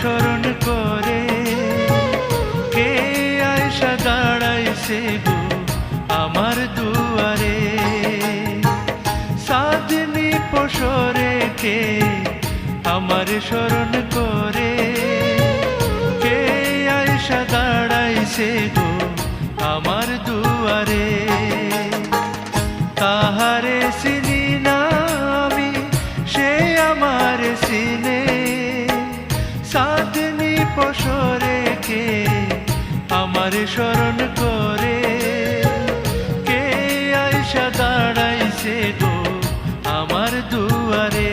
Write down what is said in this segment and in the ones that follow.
স্মরণ করে কে আয়সা দাঁড়াইছে গো আমার দুয়ারে। সাধনি পশরে কে আমার স্মরণ করে কে আয়সা দাঁড়াইছে গো আমার দুয়ারে। তাহারে চিনি না আমি সে আমার চিনে, সাধনি পশরে কে আমার স্মরণ করে কে আয়সা দাঁড়াইছে গো আমার দুয়ারে।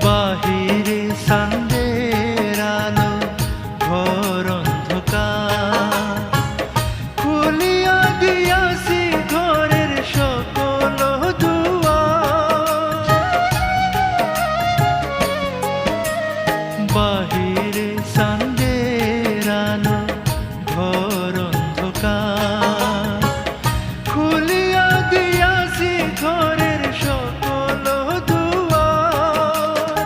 বাহিরে চাঁদের আলো ঘর অন্ধকার, খুলিয়া দিয়াছি ঘরের সকল দুয়ার। বাহিরে চাঁদের আলো ঘর অন্ধকার, খুলিয়া দিয়াছি ঘরের সকল দুয়ার।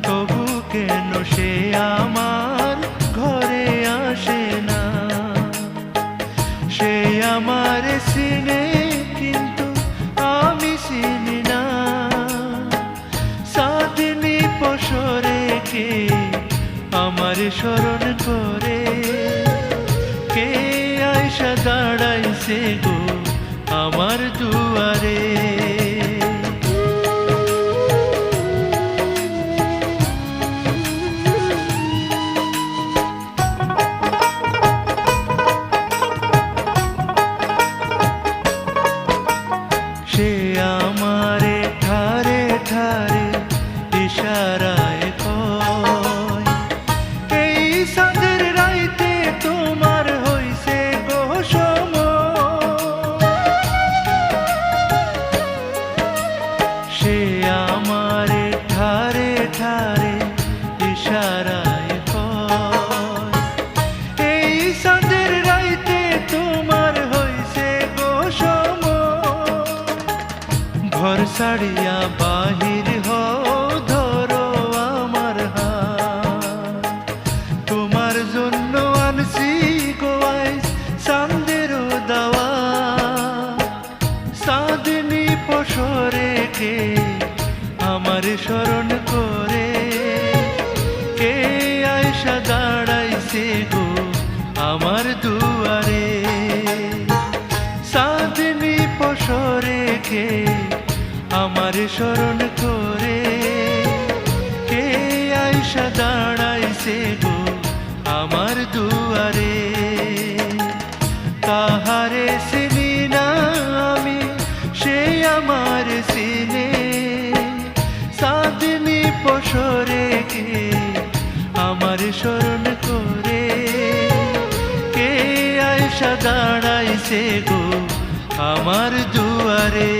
তবু কেন সে আমার ঘরে আসে না, সে আমার চিনে কিন্তু আমি চিনি না। সাধনি পশরে কে আমার স্মরণ করে কে আয়সা দাঁড়াইছে গো আমার দুয়ারে। সে আমারে ঠারে ঠারে ইশারায় কয়, এই চাঁদের রাইতে তোমার হইছে গো সময়। সে আমারে ঠারে ঠারে ইশারায় কয়, এই চাঁদের রাইতে তোমার হইছে গো সময়। ঘর ছাড়িয়া বাহির হও ধরো আমার হাত, তোমার জন্য আনছি গো আইস চাঁদের দাওয়া। সাধনি পশরে কে আমার স্মরণ করে কে আয়সা দাঁড়াইছে গো আমার দুয়ারে। সাধনি পশরে কে আমার স্মরণ করে কে আয়সা দাঁড়াইছে গো আমার দুয়ারে। তাহারে চিনি না আমি সে আমার চিনে, সাধনি পশরে কে আমার স্মরণ করে কে আয়সা দাঁড়াইছে গো আমার দুয়ারে।